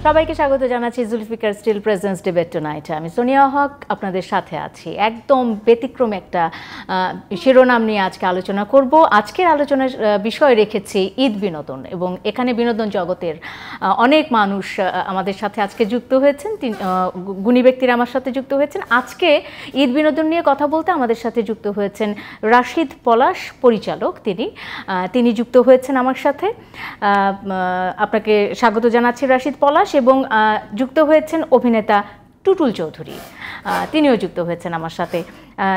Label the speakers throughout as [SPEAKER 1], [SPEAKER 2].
[SPEAKER 1] সবাইকে স্বাগত জানাচ্ছি Zulfiqar still presents debate tonight. আমি সোনিয়া হক আপনাদের সাথে আছি। একদম ব্যতিক্রম একটা শিরোনাম নিয়ে আজকে আলোচনা করব। আজকের আলোচনার বিষয় রেখেছি ঈদ বিনোদন, এবং এখানে বিনোদন জগতের অনেক মানুষ আমাদের সাথে আজকে যুক্ত হয়েছেন। গুণী ব্যক্তিরা আমার সাথে যুক্ত হয়েছেন। আজকে ঈদ বিনোদন নিয়ে কথা বলতে আমাদের সাথে যুক্ত হয়েছেন রাশিদ পলাশ, পরিচালক। তিনি যুক্ত হয়েছেন আমার সাথে। আপনাকে স্বাগত জানাচ্ছি রাশিদ পলাশ। এবং যুক্ত হয়েছেন অভিনেতা টুটুল চৌধুরী, তিনিও যুক্ত হয়েছেন আমার সাথে।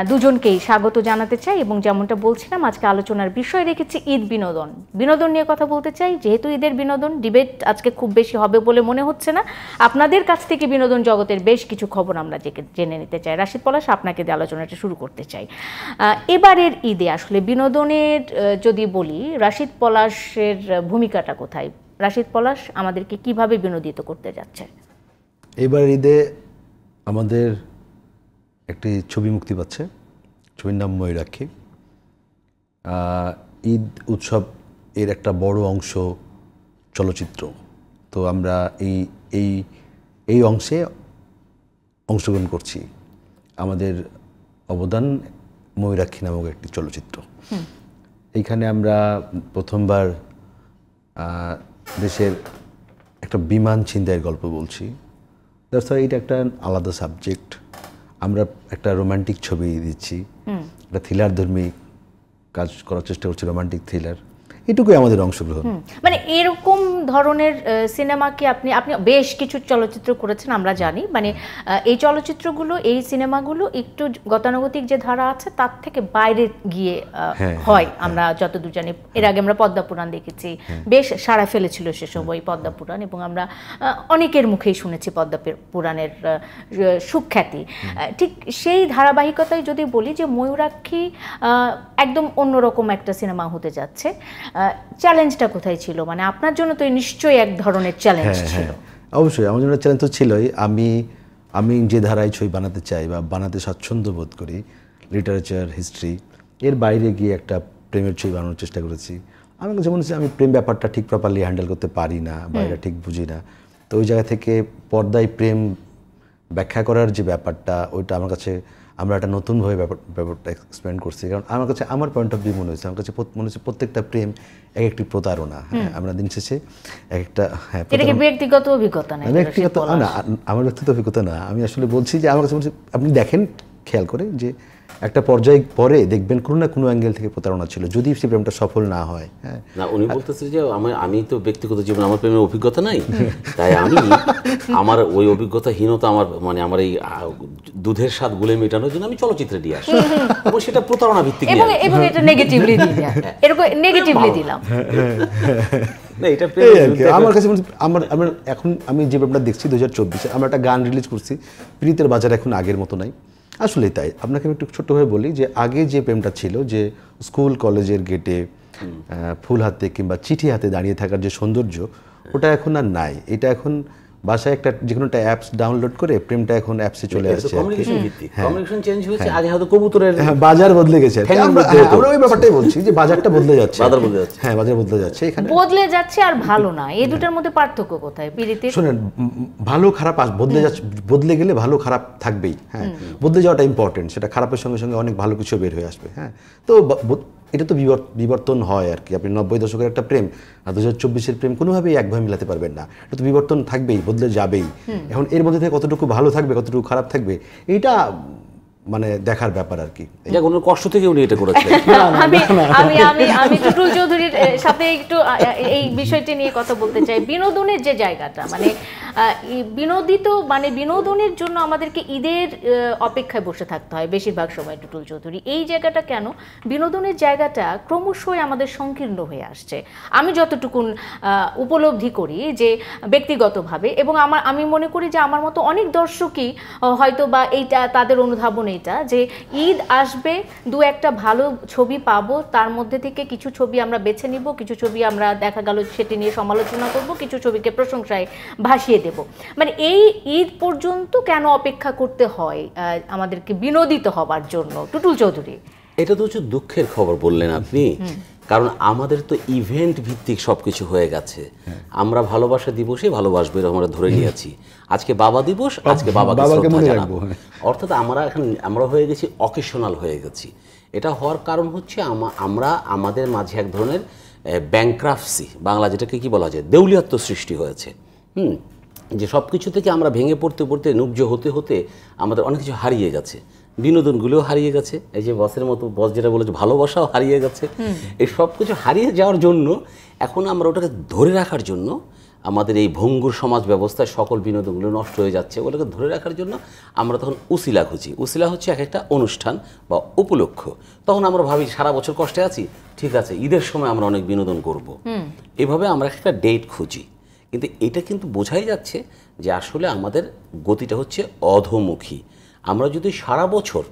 [SPEAKER 1] দুজনকেই স্বাগত জানাতে চাই। এবং যেমনটা বলছিলাম, আজকে আলোচনার বিষয় রেখেছি ঈদ বিনোদন। বিনোদন নিয়ে কথা বলতে চাই। যেহেতু ঈদের বিনোদন, ডিবেট আজকে খুব বেশি হবে বলে মনে হচ্ছে না। আপনাদের কাছ থেকে বিনোদন জগতের বেশ কিছু খবর আমরা জেনে নিতে চাই। রাশিদ পলাশ, আপনাকে দিয়ে আলোচনাটা শুরু করতে চাই। এবারের ঈদে আসলে বিনোদনের যদি বলি, রাশিদ পলাশের ভূমিকাটা কোথায়? রাশিদ পলাশ আমাদেরকে কিভাবে বিনোদিত করতে যাচ্ছে?
[SPEAKER 2] এবার ঈদে আমাদের একটি ছবি মুক্তি পাচ্ছে। ছবির নাম ময়ূরাক্ষী। ঈদ উৎসব এর একটা বড় অংশ চলচ্চিত্র। তো আমরা এই অংশে অংশগ্রহণ করছি। আমাদের অবদান ময়ূরাক্ষী নামক একটি চলচ্চিত্র। এইখানে আমরা প্রথমবার দেশের একটা বিমান ছিনতাইয়ের গল্প বলছি। তাছাড়া এটা একটা আলাদা সাবজেক্ট। আমরা একটা রোমান্টিক ছবি দিচ্ছি, একটা থ্রিলার ধর্মী কাজ করার চেষ্টা করছি, রোমান্টিক থ্রিলার। এটুকুই আমাদের অংশগ্রহণ। মানে
[SPEAKER 1] এরকম ধরনের সিনেমা কি আপনি বেশ কিছু চলচ্চিত্র করেছেন আমরা জানি। মানে এই চলচ্চিত্রগুলো, এই সিনেমাগুলো একটু গতানুগতিক যে ধারা আছে তার থেকে বাইরে গিয়ে হয়, আমরা যতদূর জানি। এর আগে আমরা পদ্মাপুরাণ দেখেছি, বেশ সাড়া ফেলেছিল সে সময় পদ্মাপুরাণ, এবং আমরা অনেকের মুখেই শুনেছি পদ্মাপুরাণের সুখ্যাতি। ঠিক সেই ধারাবাহিকতায় যদি বলি যে ময়ূরাক্ষী একদম অন্যরকম একটা সিনেমা হতে যাচ্ছে, চ্যালেঞ্জটা কোথায় ছিল? মানে আপনার জন্য তো নিশ্চয়ই এক ধরনের চ্যালেঞ্জ ছিল।
[SPEAKER 2] অবশ্যই আমার জন্য চ্যালেঞ্জ তো ছিলই। আমি যে ধারায় ছবি বানাতে চাই বা বানাতে স্বাচ্ছন্দ্য বোধ করি, লিটারেচার, হিস্ট্রি, এর বাইরে গিয়ে একটা প্রেমের ছবি বানানোর চেষ্টা করেছি। আমার কাছে মনে হচ্ছে আমি প্রেম ব্যাপারটা ঠিক প্রপারলি হ্যান্ডেল করতে পারি না, বা এটা ঠিক বুঝি না। তো ওই জায়গা থেকে পর্দায় প্রেম ব্যাখ্যা করার যে ব্যাপারটা, ওইটা আমার কাছে আমরা একটা নতুনভাবে ব্যাপারটা এক্সপ্লেন করছি। কারণ আমার কাছে, আমার পয়েন্ট অফ ভিউ মনে হচ্ছে, আমার কাছে মনে হচ্ছে প্রত্যেকটা প্রেম এক একটি প্রতারণা। আমরা দিন শেষে এক একটা
[SPEAKER 1] ব্যক্তিগত অভিজ্ঞতা না,
[SPEAKER 2] ব্যক্তিগত না, আমার ব্যক্তিগত অভিজ্ঞতা না। আমি আসলে বলছি যে আমার কাছে মনে হচ্ছে, আপনি দেখেন খেয়াল করে যে একটা পর্যায়ে পরে দেখবেন কোনো না কোনো অ্যাঙ্গেল থেকে প্রতারণা ছিল, যদি সে প্রেমটা সফল না হয়।
[SPEAKER 3] না, উনি বলতেছে যে আমি তো ব্যক্তিগত জীবনে আমার প্রেমের অভিজ্ঞতা নাই, তাই আমার ওই অভিজ্ঞতাহীনতা, আমার এই দুধের স্বাদ গুলে মেটানোর জন্য আমি চলচ্চিত্রে দিয়ে আসি, এবং সেটা প্রতারণা ভিত্তিক,
[SPEAKER 1] এবং এটা নেগেটিভলি দিলাম, এরকম নেগেটিভলি দিলাম।
[SPEAKER 2] আমার কাছে এখন আমি যে প্রেমটা দেখছি 2024-এ, আমরা একটা গান রিলিজ করছি, প্রীতের বাজার এখন আগের মতো নাই। আসলেই তাই। আপনাকে আমি একটু ছোট্টভাবে বলি যে আগে যে প্রেমটা ছিল, যে স্কুল কলেজের গেটে ফুল হাতে কিংবা চিঠি হাতে দাঁড়িয়ে থাকার যে সৌন্দর্য, ওটা এখন আর নাই। এটা এখন বাসায় একটা যে কোনো একটা অ্যাপস ডাউনলোড করে প্রেমটা এখন অ্যাপসে চলে আসছে।
[SPEAKER 3] কমিউনিকেশন চেঞ্জ হয়েছে। আগে হয়তো কবুতরের
[SPEAKER 2] বাজার বদলে গেছে। আমরা ওই ব্যাপারটাই বলছি যে বাজারটা বদলে যাচ্ছে। হ্যাঁ, বাজার বদলে যাচ্ছে, এখানে
[SPEAKER 1] বদলে যাচ্ছে আর ভালো না। এই দুটোর মধ্যে পার্থক্য কোথায়?
[SPEAKER 2] শুনেন, ভালো খারাপ বদলে যাচ্ছে, বদলে গেলে ভালো খারাপ থাকবেই। হ্যাঁ, বদলে যাওয়াটা ইম্পর্টেন্ট। সেটা খারাপের সঙ্গে সঙ্গে অনেক ভালো কিছু বের হয়ে আসবে। হ্যাঁ, তো এটা তো বিবর্তন হয় আর কি। আপনি 90 দশকের একটা প্রেম আর 2024-এর প্রেম কোনোভাবেই একভাবে মিলাতে পারবেন না। এটা তো বিবর্তন থাকবেই, বদলে যাবেই। এখন এর মধ্যে থেকে কতটুকু ভালো থাকবে, কতটুকু খারাপ থাকবে, এইটা মানে দেখার ব্যাপার আর কি।
[SPEAKER 3] এটা কোনো কষ্ট থেকে উনি এটা করেছেন।
[SPEAKER 1] আমি টুটুল চৌধুরীর সাথে একটু এই বিষয়টি নিয়ে কথা বলতে চাই। বিনোদনের যে জায়গাটা, মানে বিনোদনের জন্য আমাদেরকে ঈদের অপেক্ষায় বসে থাকতে হয় বেশিরভাগ সময়। টুটুল চৌধুরী, এই জায়গাটা কেন? বিনোদনের জায়গাটা ক্রমশই আমাদের সংকীর্ণ হয়ে আসছে, আমি যতটুকুন উপলব্ধি করি যে ব্যক্তিগতভাবে। এবং আমি মনে করি যে আমার মতো অনেক দর্শকই হয়তো বা এইটা তাদের অনুধাবন, এটা যে ঈদ আসবে, দু একটা ভালো ছবি পাবো, তার মধ্যে থেকে কিছু ছবি আমরা বেছে নিব, কিছু ছবি আমরা দেখা গেল সেটি নিয়ে সমালোচনা করব, কিছু ছবিকে প্রশংসায় ভাসিয়ে দেব। মানে এই ঈদ পর্যন্ত কেন অপেক্ষা করতে হয় আমাদেরকে বিনোদিত হবার জন্য? টুটুল চৌধুরী,
[SPEAKER 3] এটা তো হচ্ছে দুঃখের খবর বললেন আপনি। কারণ আমাদের তো ইভেন্ট ভিত্তিক সব কিছু হয়ে গেছে। আমরা ভালোবাসা দিবসে ভালোবাসবো এরকম আমরা ধরে নিয়েছি। আজকে বাবা দিবস, আজকে বাবাকে শ্রদ্ধা জানাবো। অর্থাৎ আমরা হয়ে গেছি অকেশনাল হয়ে গেছি। এটা হওয়ার কারণ হচ্ছে আমরা আমাদের মাঝে এক ধরনের ব্যাংক্রাফসি, বাংলা যেটাকে কি বলা যায়, দেউলিয়াত্ব সৃষ্টি হয়েছে। যে সব কিছু থেকে আমরা ভেঙে পড়তে পড়তে নুব্জ হতে হতে আমাদের অনেক কিছু হারিয়ে গেছে। বিনোদনগুলোও হারিয়ে গেছে, এই যে বসের মতো বস যেটা বলেছে, ভালোবাসাও হারিয়ে গেছে। এই সব কিছু হারিয়ে যাওয়ার জন্য এখন আমরা ওটাকে ধরে রাখার জন্য আমাদের এই ভঙ্গুর সমাজ ব্যবস্থায় সকল বিনোদনগুলো নষ্ট হয়ে যাচ্ছে। ওগুলোকে ধরে রাখার জন্য আমরা তখন উসিলা খুঁজি। উসিলা হচ্ছে এক একটা অনুষ্ঠান বা উপলক্ষ। তখন আমরা ভাবি সারা বছর কষ্টে আছি, ঠিক আছে ঈদের সময় আমরা অনেক বিনোদন করব। এভাবে আমরা একটা ডেট খুঁজি। কিন্তু এটা কিন্তু বোঝাই যাচ্ছে যে আসলে আমাদের গতিটা হচ্ছে অধোমুখী। আমরা যদি সারা বছর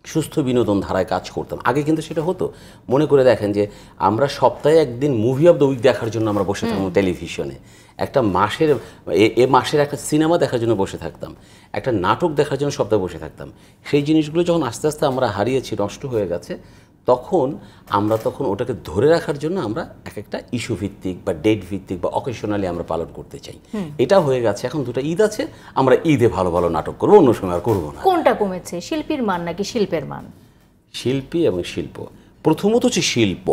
[SPEAKER 3] সুস্থ বিনোদন ধারায় কাজ করতাম, আগে কিন্তু সেটা হতো। মনে করে দেখেন যে আমরা সপ্তাহে একদিন মুভি অফ দ্য উইক দেখার জন্য আমরা বসে থাকতাম টেলিভিশনে, একটা মাসের একটা সিনেমা দেখার জন্য বসে থাকতাম, একটা নাটক দেখার জন্য সপ্তাহে বসে থাকতাম। সেই জিনিসগুলো যখন আস্তে আস্তে আমরা হারিয়েছি, নষ্ট হয়ে গেছে, তখন ওটাকে ধরে রাখার জন্য আমরা এক একটা ইস্যু ভিত্তিক বা ডেট ভিত্তিক বা অকেশনালি আমরা পালন করতে চাই। এটা হয়ে গেছে। এখন দুটো ঈদ আছে, আমরা ঈদে ভালো ভালো নাটক করবো, অন্য সময় আর করবো না।
[SPEAKER 1] কোনটা কমেছে, শিল্পীর মান নাকি শিল্পের মান?
[SPEAKER 3] শিল্পী এবং শিল্প। প্রথমত হচ্ছে শিল্প।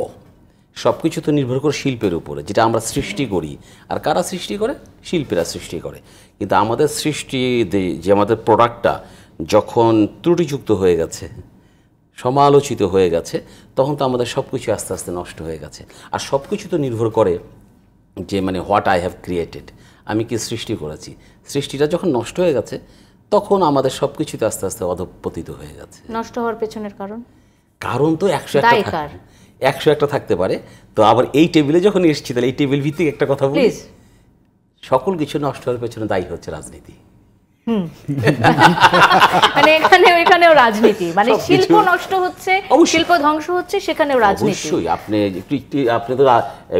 [SPEAKER 3] সব কিছু তো নির্ভর করে শিল্পের উপরে, যেটা আমরা সৃষ্টি করি। আর কারা সৃষ্টি করে? শিল্পীরা সৃষ্টি করে। কিন্তু আমাদের সৃষ্টি যে আমাদের প্রোডাক্টটা যখন ত্রুটিযুক্ত হয়ে গেছে, সমালোচিত হয়ে গেছে, তখন তো আমাদের সব কিছু আস্তে আস্তে নষ্ট হয়ে গেছে। আর সব কিছু তো নির্ভর করে যে হোয়াট আই হ্যাভ ক্রিয়েটেড, আমি কি সৃষ্টি করেছি। সৃষ্টিটা যখন নষ্ট হয়ে গেছে, তখন আমাদের সব কিছুতে আস্তে আস্তে অধঃপতিত হয়ে গেছে।
[SPEAKER 1] নষ্ট হওয়ার পেছনের কারণ
[SPEAKER 3] তো 101টা থাকতে পারে। তো আবার এই টেবিলে যখন এসেছি, তাহলে এই টেবিল ভিত্তিক একটা কথা বলি, সকল কিছু নষ্ট হওয়ার পেছনে দায়ী হচ্ছে রাজনীতি।
[SPEAKER 1] এখানেও রাজনীতি, শিল্প নষ্ট হচ্ছে, শিল্প ধ্বংস হচ্ছে, সেখানেও রাজনীতি।
[SPEAKER 3] অবশ্যই। আপনি তো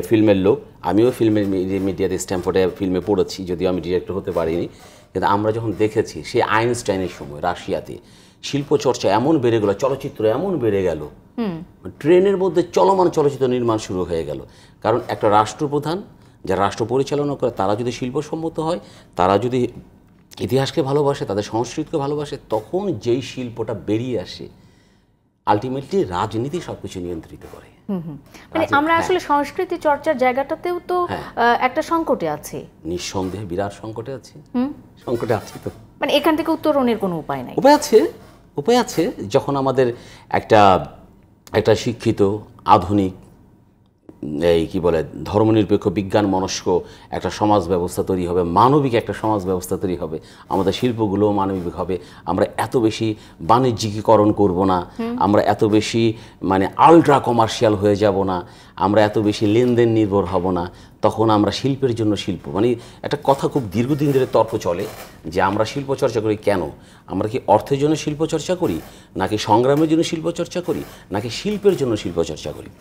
[SPEAKER 3] ফিল্মের লোক, আমিও ফিল্মের মিডিয়াতে স্ট্যামফোর্ডে ফিল্মে পড়েছি, যদিও আমি ডিরেক্টর হতে পারিনি। কিন্তু আমরা যখন দেখেছি সেই আইনস্টাইনের সময় রাশিয়াতে শিল্প চর্চা এমন বেড়ে গেল, চলচ্চিত্র এমন বেড়ে গেল, ট্রেনের মধ্যে চলমান চলচ্চিত্র নির্মাণ শুরু হয়ে গেল। কারণ একটা রাষ্ট্রপ্রধান, যারা রাষ্ট্র পরিচালনা করে, তারা যদি শিল্পসম্মত হয়, তারা যদি ইতিহাসকে ভালোবাসে, তাদের সংস্কৃতিকে ভালোবাসে, তখন যেই শিল্পটা বেরিয়ে আসে, আলটিমেটলি রাজনীতি সবকিছু নিয়ন্ত্রিত করে।
[SPEAKER 1] আমরা আসলে সংস্কৃতি চর্চার জায়গাটাতেও তো একটা সংকটে আছে।
[SPEAKER 3] নিঃসন্দেহে বিরাট সংকটে আছে। সংকটে আছে তো,
[SPEAKER 1] এখান থেকে উত্তরণের কোনো উপায় নাই।
[SPEAKER 3] উপায় আছে যখন আমাদের একটা শিক্ষিত, আধুনিক, এই কি বলে, ধর্মনিরপেক্ষ, বিজ্ঞান মনস্ক একটা সমাজ ব্যবস্থা তৈরি হবে, মানবিক একটা সমাজ ব্যবস্থা তৈরি হবে, আমাদের শিল্পগুলোও মানবিক হবে। আমরা এত বেশি বাণিজ্যিকীকরণ করব না, আমরা এত বেশি আলট্রা কমার্শিয়াল হয়ে যাব না, আমরা এত বেশি লেনদেন নির্ভর হব না। তখন আমরা শিল্পের জন্য শিল্প, একটা কথা খুব দীর্ঘদিন ধরে তর্ক চলে যে আমরা শিল্প চর্চা করি কেন? আমরা কি অর্থের জন্য শিল্প চর্চা করি, নাকি সংগ্রামের জন্য শিল্প চর্চা করি, নাকি শিল্পের জন্য শিল্প চর্চা করি?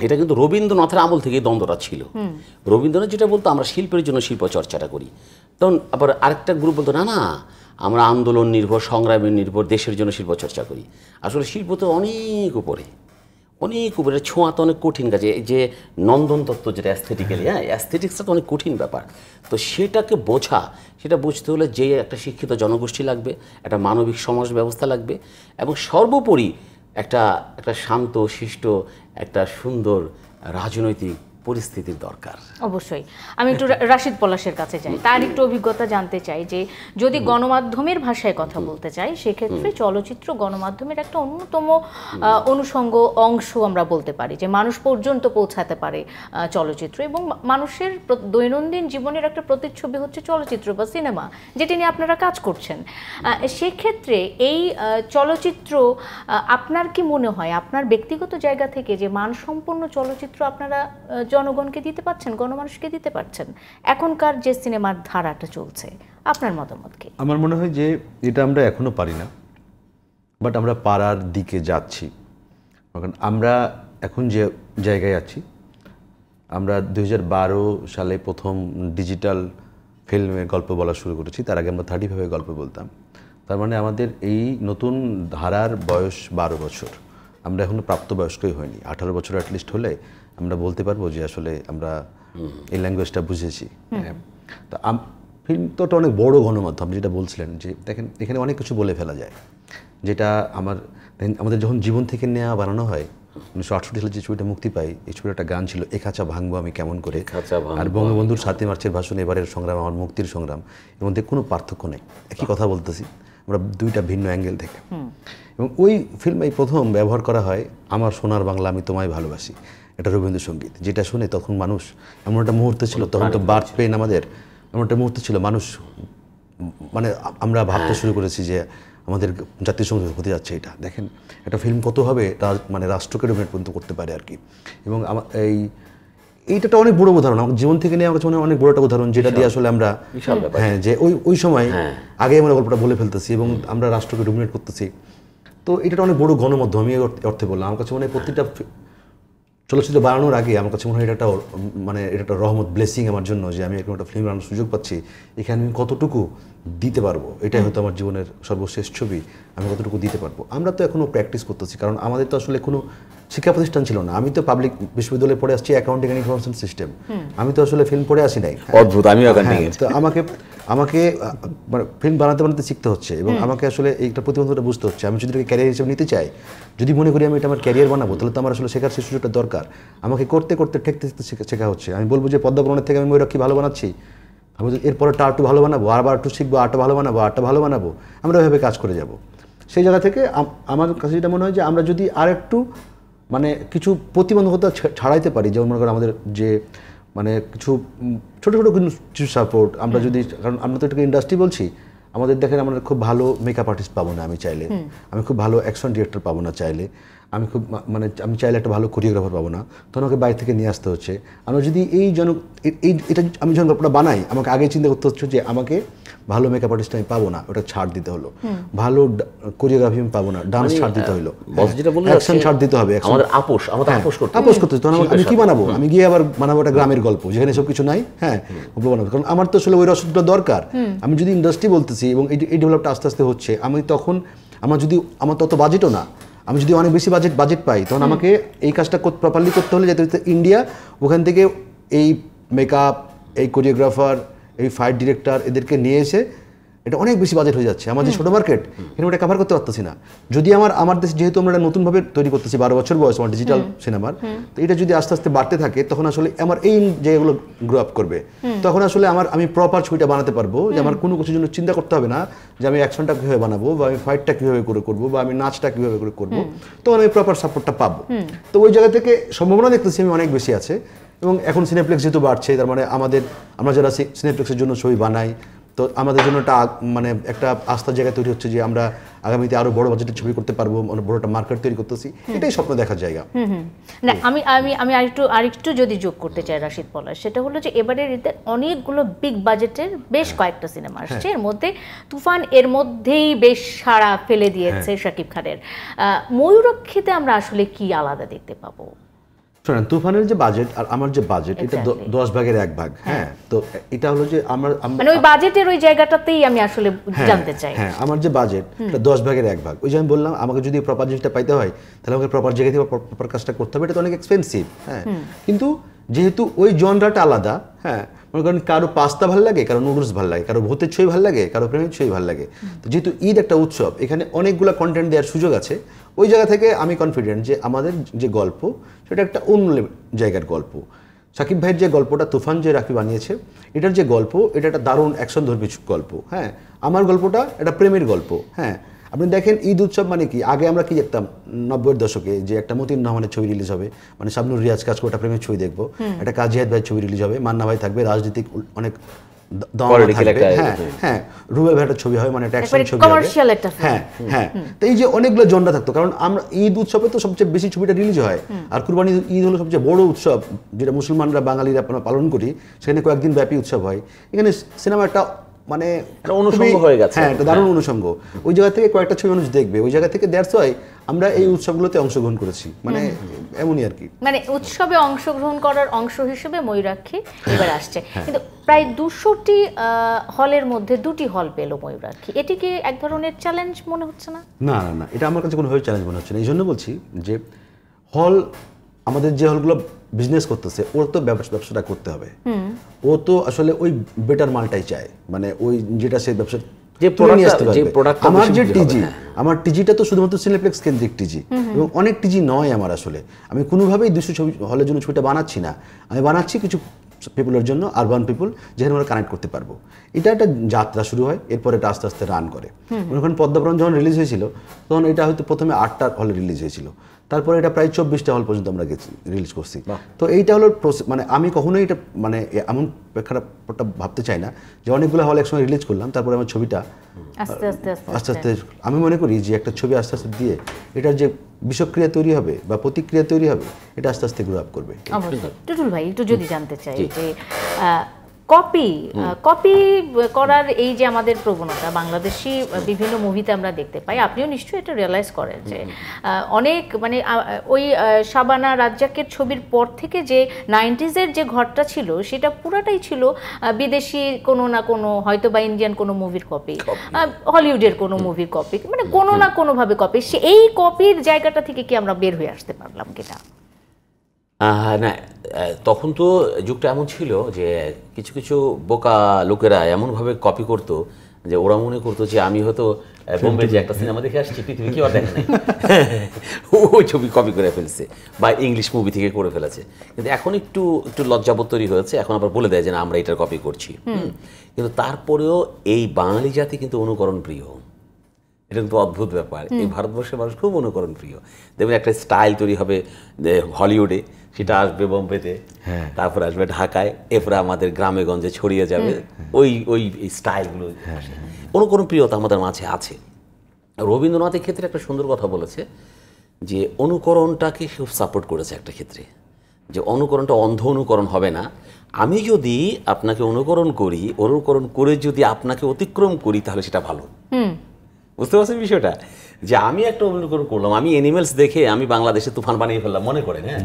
[SPEAKER 3] এটা কিন্তু রবীন্দ্রনাথের আমল থেকে দ্বন্দ্বটা ছিল। রবীন্দ্রনাথ যেটা বলতো, আমরা শিল্পের জন্য শিল্প চর্চাটা করি। তখন আবার আরেকটা গ্রুপ বলতো, না, আমরা আন্দোলন নির্ভর, সংগ্রামের নির্ভর, দেশের জন্য শিল্প চর্চা করি। আসলে শিল্প তো অনেক উপরে, ছোঁয়া তো অনেক কঠিন কাজে। যে নন্দন তত্ত্ব যেটা অ্যাস্থেটিক্যালি, অ্যাস্থেটিক্সটা তো অনেক কঠিন ব্যাপার। তো সেটাকে সেটা বুঝতে হলে যে একটা শিক্ষিত জনগোষ্ঠী লাগবে, একটা মানবিক সমাজ ব্যবস্থা লাগবে, এবং সর্বোপরি একটা শান্ত শিষ্ট একটা সুন্দর রাজনৈতিক পরিস্থিতির দরকার।
[SPEAKER 1] অবশ্যই। আমি একটু রাশিদ পলাশের কাছে যাই, তার একটু অভিজ্ঞতা জানতে চাই যে যদি গণমাধ্যমের ভাষায় কথা বলতে চাই, সেক্ষেত্রে চলচ্চিত্র গণমাধ্যমের একটা অন্যতম অনুষঙ্গ অংশ আমরা বলতে পারি, যে মানুষ পর্যন্ত পৌঁছাতে পারে চলচ্চিত্র, এবং মানুষের দৈনন্দিন জীবনের একটা প্রতিচ্ছবি হচ্ছে চলচ্চিত্র বা সিনেমা, যেটি নিয়ে আপনারা কাজ করছেন। সেক্ষেত্রে এই চলচ্চিত্র, আপনার কি মনে হয় আপনার ব্যক্তিগত জায়গা থেকে যে মানসম্পন্ন চলচ্চিত্র আপনারা জনগণকে দিতে পারছেন, গণমানুষকে দিতে পারছেন এখনকার যে সিনেমার ধারাটা চলছে? আপনার মতামত কি?
[SPEAKER 2] আমার মনে হয় যে এটা আমরা এখনো পারি না, বাট আমরা পারার দিকে যাচ্ছি। কারণ আমরা এখন যে জায়গায় আছি, আমরা 2012 সালে প্রথম ডিজিটাল ফিল্মে গল্প বলা শুরু করেছি। তার আগে আমরা 30ভাবে গল্প বলতাম। তার আমাদের এই নতুন ধারার বয়স 12 বছর। আমরা এখনো প্রাপ্তবয়স্কই হয়নি, 18 বছর অ্যাটলিস্ট হলে আমরা বলতে পারবো যে আসলে আমরা এই ল্যাঙ্গুয়েজটা বুঝেছি। হ্যাঁ, তো ফিল্ম তো একটা অনেক বড় গণমাধ্যম, যেটা বলছিলেন যে দেখেন এখানে অনেক কিছু বলে ফেলা যায়, যেটা আমাদের যখন জীবন থেকে নেওয়া বানানো হয়। 1968 সালে যে ছবিটা মুক্তি পাই, এই ছবির একটা গান ছিল, এ খাঁচা ভাঙবো আমি কেমন করে, আর বঙ্গবন্ধুর 7 মার্চের ভাষণ, এবারের সংগ্রাম আমার মুক্তির সংগ্রাম, এর মধ্যে কোনো পার্থক্য নেই, একই কথা বলতেছি আমরা দুইটা ভিন্ন অ্যাঙ্গেল থেকে। এবং ওই ফিল্মে প্রথম ব্যবহার করা হয় আমার সোনার বাংলা আমি তোমায় ভালোবাসি, এটা রবীন্দ্রসঙ্গীত, যেটা শুনে তখন মানুষ এমন একটা মুহূর্তে ছিল, তখন তো বার্থ পেন আমাদের, এমন একটা মুহূর্তে ছিল মানুষ মানে আমরা ভাবতে শুরু করেছি যে আমাদের জাতীয় সঙ্গীত হতে যাচ্ছে। এটা দেখেন একটা ফিল্ম কতভাবে মানে রাষ্ট্রকে ডোমিনেট পর্যন্ত করতে পারে আর কি। এবং এইটা অনেক বড় উদাহরণ আমার জীবন থেকে নিয়ে আমার কাছে অনেক বড় একটা উদাহরণ, যেটা দিয়ে আসলে আমরা হ্যাঁ যে ওই সময় আগে আমরা গল্পটা বলে ফেলতেছি এবং আমরা রাষ্ট্রকে ডোমিনেট করতেছি। তো এটা অনেক বড় গণমাধ্যম, আমি অর্থে বললাম। আমার কাছে মনে হয় প্রতিটা চলচ্চিত্র বানানোর আগে আমার কাছে মনে হয় এটা একটা রহমত, ব্লেসিং আমার জন্য, যে আমি এরকম একটা ফিল্ম বানানোর সুযোগ পাচ্ছি। এখানে আমি কতটুকু দিতে পারবো, এটাই হয়তো আমার জীবনের সর্বশেষ ছবি, আমি কতটুকু দিতে পারবো। আমরা তো এখনও প্র্যাকটিস করতেছি, কারণ আমাদের তো আসলে কোনো শিক্ষা প্রতিষ্ঠান ছিল না। আমি তো পাবলিক বিশ্ববিদ্যালয়ে পড়ে আসছি, অ্যাকাউন্টিং অ্যান্ড ইনফরমেশন সিস্টেম, আমি তো আসলে ফিল্ম পড়ে আসি নাই।
[SPEAKER 3] অদ্ভুত, আমিও অ্যাকাউন্টিং।
[SPEAKER 2] তো আমাকে ফিল্ম বানাতে শিখতে হচ্ছে এবং আমাকে আসলে এইটা প্রতিবন্ধকতা বুঝতে হচ্ছে। আমি যদি এটাকে ক্যারিয়ার হিসেবে নিতে চাই, যদি মনে করি আমি এটা আমার ক্যারিয়ার বানাবো, তাহলে তো আমার আসলে শেখার সেই সুযোগটা দরকার। আমাকে করতে করতে ঠেকতে শেখা হচ্ছে। আমি বলবো যে পদ্মাবরণের থেকে আমি ময়ূরক্ষী ভালো বানাচ্ছি, আমি এরপরে আরটু ভালো বানাবো, আরটু শিখবো, আরটা ভালো বানাবো, আরটা ভালো বানাবো, আমরা ওইভাবে কাজ করে যাব। সেই জায়গা থেকে আমার কাছে যেটা মনে হয় যে আমরা যদি আর একটু মানে কিছু প্রতিবন্ধকতা ছাড়াইতে পারি, যেমন মনে করেন আমাদের যে মানে কিছু ছোটো ছোটো কিছু সাপোর্ট আমরা যদি, কারণ আমরা তো এটাকে ইন্ডাস্ট্রি বলছি, আমাদের দেখেন আমরা খুব ভালো মেকআপ আর্টিস্ট পাবো না আমি চাইলে, আমি খুব ভালো অ্যাকশন ডিরেক্টর পাবো না চাইলে, আমি চাইলে একটা ভালো কোরিওগ্রাফার পাবো না, তখন আমাকে বাইরে থেকে নিয়ে আসতে হচ্ছে। আমরা যদি এটা আমি যখন গল্পটা বানাই, আমাকে আগে চিন্তা করতে হচ্ছে যে আমাকে ভালো মেকআপ আর্টিস্ট আমি পাবো না, ওটা ছাড় দিতে হলো, ভালো কোরিওগ্রাফি আমি পাবো না, ডান্স ছাড় দিতে হলো, অ্যাকশন ছাড় দিতে হবে, আপোষ করতে তখন আমি কি বানাবো, আমি গিয়ে আবার বানাবো একটা গ্রামের গল্প যেখানে সব কিছু নাই, হ্যাঁ বানাবো, কারণ আমার তো আসলে ওই রসদটা দরকার। আমি যদি ইন্ডাস্ট্রি বলতেছি এবং এই ডেভেলপটা আস্তে আস্তে হচ্ছে, আমি তখন আমার তত বাজেটও না, আমি যদি অনেক বেশি বাজেট পাই, তখন আমাকে এই কাজটা প্রপারলি করতে হলে যাতে ইন্ডিয়া ওখান থেকে এই মেকআপ, এই কোরিওগ্রাফার, এই ফাইট ডিরেক্টর এদেরকে নিয়ে এসে, এটা অনেক বেশি বাজেট হয়ে যাচ্ছে। আমার যে ছোটো মার্কেট, এখানে ওটা কভার করতে পারতেছি না। যদি আমার দেশ, যেহেতু আমরা এটা নতুনভাবে তৈরি করতেছি, 12 বছর বয়স আমার ডিজিটাল সিনেমার, তো এটা যদি আস্তে আস্তে বাড়তে থাকে, তখন আসলে আমার এই জায়গাগুলো গ্রো আপ করবে, তখন আসলে আমি প্রপার ছবিটা বানাতে পারবো, যে আমার কোনো কিছুর জন্য চিন্তা করতে হবে না যে আমি অ্যাকশনটা কীভাবে বানাবো, বা আমি ফাইটটা কীভাবে করে করবো, বা আমি নাচটা কীভাবে করে করবো, তখন আমি প্রপার সাপোর্টটা পাবো। তো ওই জায়গা থেকে সম্ভাবনা দেখতেছি আমি অনেক বেশি আছে। এবং এখন সিনেপ্লেক্স যেহেতু বাড়ছে, তার মানে আমরা যারা সিনেপ্লেক্সের জন্য ছবি বানাই, তো আমাদের জন্য একটা আস্থার জায়গা তৈরি হচ্ছে যে আমরা আগামীতে আরো বড় বাজেটের ছবি করতে পারবো, বড় একটা মার্কেট তৈরি করতেছি, এটাই স্বপ্ন দেখার জায়গা।
[SPEAKER 1] না, আমি আরেকটু যদি যোগ করতে চাই রাশিদ পলাশ, সেটা হলো যে এবারের ঈদে অনেকগুলো বিগ বাজেটের বেশ কয়েকটা সিনেমা আসছে, এর মধ্যে তুফান এর মধ্যেই বেশ সাড়া ফেলে দিয়েছে শাকিব খানের। ময়ূরক্ষীতে আমরা আসলে কি আলাদা দেখতে পাবো?
[SPEAKER 2] শোনেন, তুফানের যে বাজেট আর আমার যে বাজেট, এটা 10 ভাগের 1 ভাগ। হ্যাঁ, তো এটা হলো যে মানে
[SPEAKER 1] ওই বাজেটের ওই জায়গাটাতেই আমি আসলে জানতে চাই।
[SPEAKER 2] হ্যাঁ, আমার যে বাজেট এটা 10 ভাগের 1 ভাগ। ওই যে আমি বললাম, আমাকে যদি প্রপার জিনিসটা পাইতে হয়, তাহলে আমাকে প্রপার জায়গা থেকে প্রপার কাজটা করতে হবে। এটা তো অনেক এক্সপেন্সিভ। হ্যাঁ, কিন্তু যেহেতু ওই জনরাটা আলাদা, হ্যাঁ, মনে করেন কারো পাস্তা ভালো লাগে, কারো নুডলস ভালো লাগে, কারো ভূতের ছবি ভালো লাগে, কারো প্রেমের ছবি ভালো লাগে। তো যেহেতু ঈদ একটা উৎসব, এখানে অনেকগুলো কন্টেন্ট দেওয়ার সুযোগ আছে। ওই জায়গা থেকে আমি কনফিডেন্ট যে আমাদের যে গল্প, সেটা একটা অন্য জায়গার গল্প। শাকিব ভাইয়ের যে গল্পটা তুফান যে রাখি বানিয়েছে, এটার যে গল্প, এটা একটা দারুণ অ্যাকশনধর্মী গল্প। হ্যাঁ, আমার গল্পটা একটা প্রেমের গল্প। হ্যাঁ, আপনি দেখেন ঈদ উৎসব মানে কি, আগে আমরা কি দেখতাম 90-এর দশকে, যে একটা মতিন রহমানের ছবি রিলিজ হবে, মানে শাবনুর রিয়াজ কাজ করে একটা প্রেমের ছবি দেখবো, একটা কাজী হায়াত ভাইয়ের ছবি রিলিজ হবে, মান্না ভাই থাকবে, রাজনীতিক অনেক হ্যাঁ, রুবেল ভাইয়ের ছবি হয়, মানে একটা অ্যাকশন ছবি হবে। হ্যাঁ, তো এই যে অনেকগুলো জনরা থাকতো, কারণ আমরা ঈদ উৎসবে তো সবচেয়ে বেশি ছবিটা রিলিজ হয়, আর কুরবানি ঈদ হলো সবচেয়ে বড় উৎসব, যেটা মুসলমানরা বাঙালিরা পালন করি, সেখানে কয়েকদিন ব্যাপী উৎসব হয়। এখানে সিনেমা একটা মানে
[SPEAKER 3] একটা অনুষঙ্গ হয়ে গেছে।
[SPEAKER 2] হ্যাঁ, একটা দারুণ অনুষঙ্গ। ওই জায়গা থেকে কয়েকটা ছবি মানুষ দেখবে, ওই জায়গা থেকে দ্যাটস ওয়াই আমরা এই উৎসবগুলোতে অংশগ্রহণ করেছি, মানে এমনই আর কি।
[SPEAKER 1] মানে উৎসবে অংশগ্রহণ করার অংশ হিসেবে ময়ূরাক্ষী এবার আসছে, কিন্তু প্রায় 200টি হলের মধ্যে 2টি হল পেল ময়ূরাক্ষী। এটি কি এক ধরনের চ্যালেঞ্জ মনে হচ্ছে না?
[SPEAKER 2] না না না, এটা আমার কাছে কোনোভাবে চ্যালেঞ্জ মনে হচ্ছে না। এই জন্য বলছি যে হল, আমাদের যে হলগুলো বিজনেস করতেছে ওর তো ব্যবসাটা করতে হবে, ও তো আসলে ওই বেটার মালটাই চায়, মানে ওই যেটা সে ব্যবসা আমার যে টিজি, আমার টিজিটা তো শুধুমাত্র সিনেপ্লেক্স কেন্দ্রিক টিজি, এবং অনেক টিজি নয় আমার। আসলে আমি কোনোভাবেই 200 ছবি হলের জন্য ছবিটা বানাচ্ছি না, আমি বানাচ্ছি কিছু পিপুলের জন্য, আরবান পিপুল, যেখানে আমরা কানেক্ট করতে পারবো। এটা একটা যাত্রা শুরু হয়, এরপর এটা আস্তে আস্তে রান করে। ওখানে পদ্মাপুরাণ যখন রিলিজ হয়েছিল তখন এটা হয়তো প্রথমে 8টা হলে রিলিজ হয়েছিল, তারপরে এটা প্রায় 24টা হল পর্যন্ত আমরা রিলিজ করছি। তো এইটা হলো মানে আমি কখনোই এটা মানে এমন প্রেক্ষাপটটা ভাবতে চাই না যে অনেকগুলো হল একসময় রিলিজ করলাম, তারপরে আমার ছবিটা
[SPEAKER 1] আস্তে
[SPEAKER 2] আস্তে আমি মনে করি যে একটা ছবি আস্তে আস্তে দিয়ে এটার যে বিষক্রিয়া তৈরি হবে বা প্রতিক্রিয়া তৈরি হবে, এটা আস্তে আস্তে গ্রো আপ করবে।
[SPEAKER 1] অবশ্যই। টুটুল ভাই, একটু যদি জানতে চাই যে কপি করার এই যে আমাদের প্রবণতা বাংলাদেশি বিভিন্ন মুভিতে আমরা দেখতে পাই, আপনিও নিশ্চয়ই এটা রিয়েলাইজ করেন যে অনেক মানে ওই শাবানা রাজ্জাকের ছবির পর থেকে যে 90s-এর যে ঘরটা ছিল সেটা পুরাটাই ছিল বিদেশি কোনো না কোনো, হয়তো বা ইন্ডিয়ান কোনো মুভির কপি, হলিউডের কোনো মুভির কপি, মানে কোনো না কোনোভাবে কপি। এই কপির জায়গাটা থেকে কি আমরা বের হয়ে আসতে পারলাম কিনা?
[SPEAKER 3] না, তখন তো যুগটা এমন ছিল যে কিছু কিছু বোকা লোকেরা এমনভাবে কপি করতো যে ওরা মনে করতো যে আমি হয়তো বোম্বে যে একটা সিনেমা দেখে আসছি, পৃথিবী কেউ আর দেখে নাই, ওই ছবি কপি করে ফেলছে বা ইংলিশ মুভি থেকে করে ফেলেছে। কিন্তু এখন একটু একটু লজ্জাবোধ তৈরি হয়েছে, এখন আবার বলে দেয় যে না আমরা এটার কপি করছি। কিন্তু তারপরেও এই বাঙালি জাতি কিন্তু অনুকরণ প্রিয়, এটা কিন্তু অদ্ভুত ব্যাপার। এই ভারতবর্ষের মানুষ খুব অনুকরণ প্রিয়। দেখবেন একটা স্টাইল তৈরি হবে হলিউডে, সেটা আসবে বোম্বেতে, তারপর আসবে ঢাকায়, এরপরে আমাদের গ্রামে গঞ্জে ছড়িয়ে যাবে ওই ওই স্টাইলগুলো। অনুকরণ প্রিয়তা আমাদের মাঝে আছে। রবীন্দ্রনাথের ক্ষেত্রে একটা সুন্দর কথা বলেছে যে অনুকরণটাকে খুব সাপোর্ট করেছে একটা ক্ষেত্রে, যে অনুকরণটা অন্ধ অনুকরণ হবে না। আমি যদি আপনাকে অনুকরণ করি, অনুকরণ করে যদি আপনাকে অতিক্রম করি তাহলে সেটা ভালো। বুঝতে পারছেন বিষয়টা? যে আমি একটা অনুকরণ করলাম, আমি অ্যানিমেলস দেখে আমি বাংলাদেশে তুফান বানিয়ে ফেললাম মনে করেন, হ্যাঁ,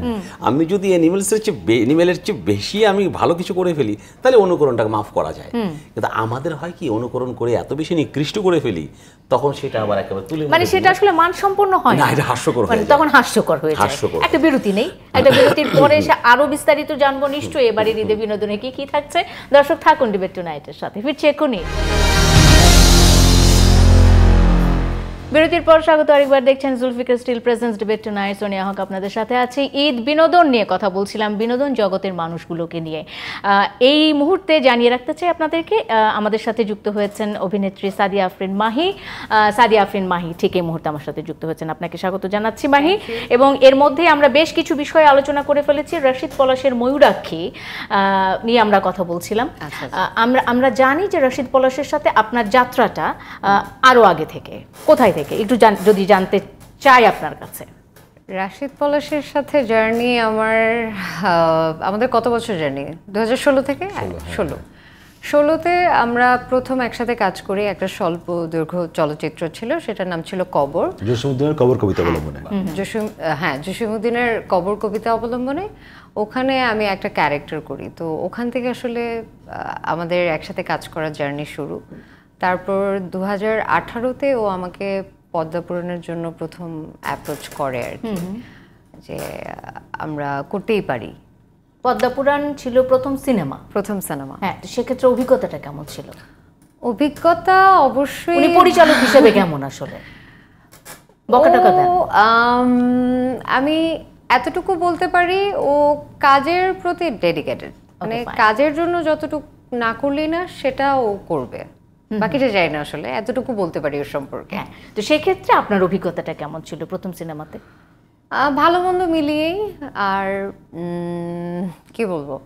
[SPEAKER 3] আমি যদি অ্যানিমেলসের চেয়ে অ্যানিমেলের চেয়ে বেশি আমি ভালো কিছু করে ফেলি তাহলে অনুকরণটাকে মাফ করা যায়। কিন্তু আমাদের হয় কি, অনুকরণ করে এত বেশি নিকৃষ্ট করে ফেলি তখন সেটা আবার একেবারে তুলে,
[SPEAKER 1] মানে সেটা আসলে মানসম্পন্ন হয় না,
[SPEAKER 3] এটা হাস্যকর হয়ে যায়,
[SPEAKER 1] তখন হাস্যকর হয়ে যায়। একটা বিরতি নেই, একটা বিরতির পরে এসে আরো বিস্তারিত জানবো নিশ্চয়ই এবারে ঈদে বিনোদনে কি কি থাকছে। দর্শক থাকুন ডিবেট টুনাইটের সাথে, ফিরছি এক্ষুনি। বিরতির পর স্বাগত আরেকবার, দেখছেন Zulfiqar still presents debate tonight. Sonia Haque আপনাদের সাথে আছে। ঈদ বিনোদন নিয়ে কথা বলছিলাম, বিনোদন জগতের মানুষগুলোকে নিয়ে। এই মুহূর্তে জানিয়ে রাখতে চাই আপনাদেরকে, আমাদের সাথে যুক্ত হয়েছেন অভিনেত্রী সাদিয়া আফরিন মাহি। সাদিয়া আফরিন মাহি ঠিক এই মুহূর্তে আমার সাথে যুক্ত হয়েছেন, আপনাকে স্বাগত জানাচ্ছি মাহি। এবং এর মধ্যে আমরা বেশ কিছু বিষয়ে আলোচনা করে ফেলেছি। রশিদ পলাশের ময়ূরাক্ষী নিয়ে আমরা কথা বলছিলাম। আমরা জানি যে রশিদ পলাশের সাথে আপনার যাত্রাটা আরো আগে থেকে, কোথায় থেকে একটু যদি জানতে চাই আপনার কাছে।
[SPEAKER 4] রাশিদ পলাশের সাথে জার্নি আমাদের কত বছর জার্নি? 2016 থেকে 16তে আমরা প্রথম একসাথে কাজ করি। একটা স্বল্প দৈর্ঘ্য চলচ্চিত্র ছিল, সেটার নাম ছিল কবর,
[SPEAKER 2] জসিমউদ্দিনের কবর কবিতা অবলম্বনে।
[SPEAKER 4] জসিমউদ্দিনের কবর কবিতা অবলম্বনে। ওখানে আমি একটা ক্যারেক্টার করি। তো ওখান থেকে আসলে আমাদের একসাথে কাজ করার জার্নি শুরু। তারপর 2018-তে ও আমাকে পদ্মাপুরাণের জন্য প্রথম অ্যাপ্রোচ করে আর কি, যে আমরা করতেই পারি।
[SPEAKER 1] পদ্মাপুরাণ ছিল প্রথম সিনেমা?
[SPEAKER 4] প্রথম সিনেমা।
[SPEAKER 1] হ্যাঁ, তো সেক্ষেত্রে অভিজ্ঞতাটা কেমন ছিল?
[SPEAKER 4] অভিজ্ঞতা অবশ্যই।
[SPEAKER 1] উনি পরিচালক হিসেবে কেমন আসলে? বকাটকা দেন?
[SPEAKER 4] আমি এতটুকু বলতে পারি, ও কাজের প্রতি ডেডিকেটেড, মানে কাজের জন্য যতটুকু না করলেই না সেটা ও করবে, বাকিটা যাই না আসলে, এতটুকু বলতে পারি ওর সম্পর্কে।
[SPEAKER 1] তো সেক্ষেত্রে আপনার অভিজ্ঞতাটা কেমন ছিল প্রথম সিনেমাতে?
[SPEAKER 4] ভালো মন্দ মিলিয়েই। আর কি বলবো,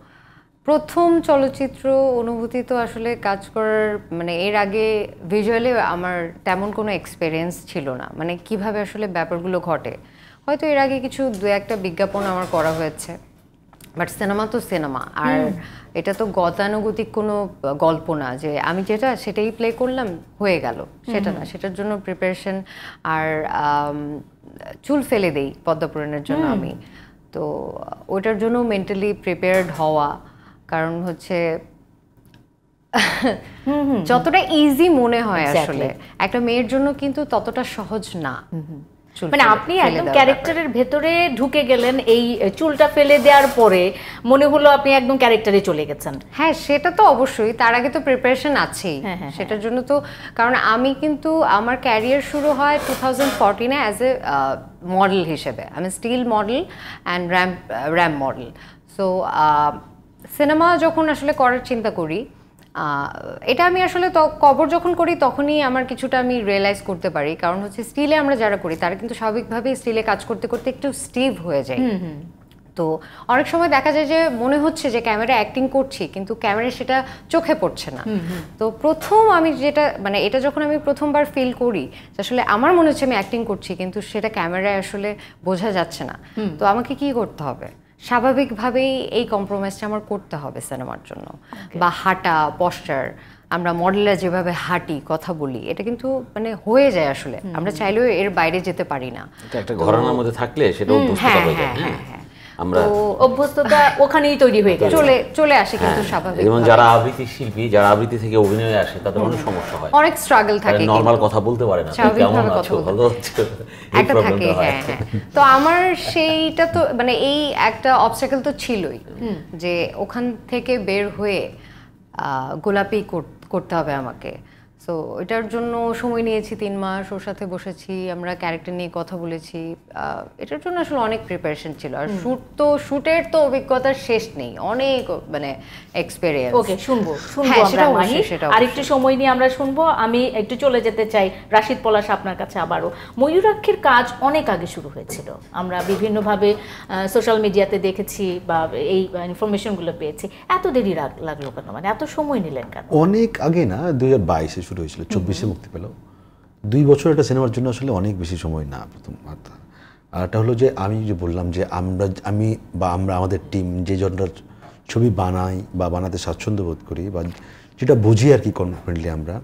[SPEAKER 4] প্রথম চলচ্চিত্র অনুভূতি তো আসলে কাজ করার, মানে এর আগে ভিজুয়ালি আমার তেমন কোনো এক্সপিরিয়েন্স ছিল না, মানে কিভাবে আসলে ব্যাপারগুলো ঘটে। হয়তো এর আগে কিছু দু একটা বিজ্ঞাপন আমার করা হয়েছে, বাট সিনেমা তো সিনেমা, আর এটা তো গতানুগতিক কোনো গল্প না যে আমি যেটা সেটাই প্লে করলাম হয়ে গেল, সেটা না। সেটার জন্য প্রিপারেশন, আর চুল ফেলে দেই পদ্মপুরাণের জন্য আমি, তো ওইটার জন্য মেন্টালি প্রিপেয়ার্ড হওয়া, কারণ হচ্ছে যতটা ইজি মনে হয় আসলে একটা মেয়ের জন্য কিন্তু ততটা সহজ না।
[SPEAKER 1] মানে আপনি একদম ক্যারেক্টারের ভেতরে ঢুকে গেলেন, এই চুলটা ফেলে দেওয়ার পরে মনে হলো আপনি একদম ক্যারেক্টারে চলে গেছেন।
[SPEAKER 4] হ্যাঁ, সেটা তো অবশ্যই, তার আগে তো প্রিপারেশন আছেই সেটার জন্য। তো কারণ আমি কিন্তু আমার ক্যারিয়ার শুরু হয় 2014-এ অ্যাজ এ মডেল হিসেবে। আমি still model and ramp model. So cinema যখন আসলে করার চিন্তা করি, এটা আমি আসলে কবর যখন করি তখনই আমার কিছুটা আমি রিয়েলাইজ করতে পারি, কারণ হচ্ছে স্টিলে আমরা যারা করি তারা কিন্তু স্বাভাবিকভাবেই স্টিলে কাজ করতে করতে একটু স্টিভ হয়ে যায়। তো অনেক সময় দেখা যায় যে মনে হচ্ছে যে ক্যামেরা অ্যাক্টিং করছি, কিন্তু ক্যামেরায় সেটা চোখে পড়ছে না। তো প্রথম আমি যেটা মানে এটা যখন আমি প্রথমবার ফিল করি আসলে আমার মনে হচ্ছে আমি অ্যাক্টিং করছি, কিন্তু সেটা ক্যামেরায় আসলে বোঝা যাচ্ছে না। তো আমাকে কি করতে হবে? স্বাভাবিকভাবেই এই কম্প্রোমাইজটা আমার করতে হবে সিনেমার জন্য। বা হাঁটা, পশ্চার, আমরা মডেলরা যেভাবে হাঁটি, কথা বলি, এটা কিন্তু মানে হয়ে যায় আসলে, আমরা চাইলেও এর বাইরে যেতে পারি না।
[SPEAKER 3] এটা একটা ঘরানার মধ্যে থাকলে সেটা অভ্যস্ততা হয়ে যায়। আমরা
[SPEAKER 1] অভ্যস্ততা ওখানেই তৈরি হয়ে গেছে,
[SPEAKER 4] চলে আসে কিন্তু স্বাভাবিক।
[SPEAKER 3] এবং যারা আবৃত্তি শিল্পী, যারা আবৃত্তি থেকে অভিনয়ে আসে তাদের অনেক সমস্যা হয়,
[SPEAKER 4] অনেক স্ট্রাগল থাকে,
[SPEAKER 3] নরমাল কথা বলতে পারে না, কেমন আছো, ভালো আছো,
[SPEAKER 4] একটা থাকে। হ্যাঁ, তো আমার সেইটা তো মানে এই একটা অবস্টাকেল তো ছিলই, যে ওখান থেকে বের হয়ে গোলাপি করতে হবে আমাকে। সো এটার জন্য সময় নিয়েছি 3 মাস, ওর সাথে বসেছি, আমরা ক্যারেক্টার নিয়ে কথা বলেছি। এটার জন্য আসলে অনেক প্রিপারেশন ছিল। আর শুটের তো অভিজ্ঞতার শেষ নেই, অনেক মানে এক্সপেরিয়েন্স।
[SPEAKER 1] ওকে, শুনবো আমরা মাহি, আরেকটু সময় নিয়ে আমরা শুনবো। আমি একটু চলে যেতে চাই রাশিদ পলাশ আপনার কাছে আবারও। ময়ূরাক্ষীর কাজ অনেক আগে শুরু হয়েছিল, আমরা বিভিন্নভাবে সোশ্যাল মিডিয়াতে দেখেছি বা এই ইনফরমেশনগুলো পেয়েছি। এত দেরি লাগলো কেন, মানে এত সময় নিলেন কেন?
[SPEAKER 2] অনেক আগে না, 2022-এ শুরু হয়েছিল, 24-এ মুক্তি পেল। 2 বছর একটা সিনেমার জন্য আসলে অনেক বেশি সময় না প্রথম। আর এটা হলো যে আমি যে বললাম যে আমরা আমাদের টিম যে জনরার ছবি বানাই বা বানাতে স্বাচ্ছন্দ্য বোধ করি বা যেটা বুঝি আর কি কনফিডেন্টলি, আমরা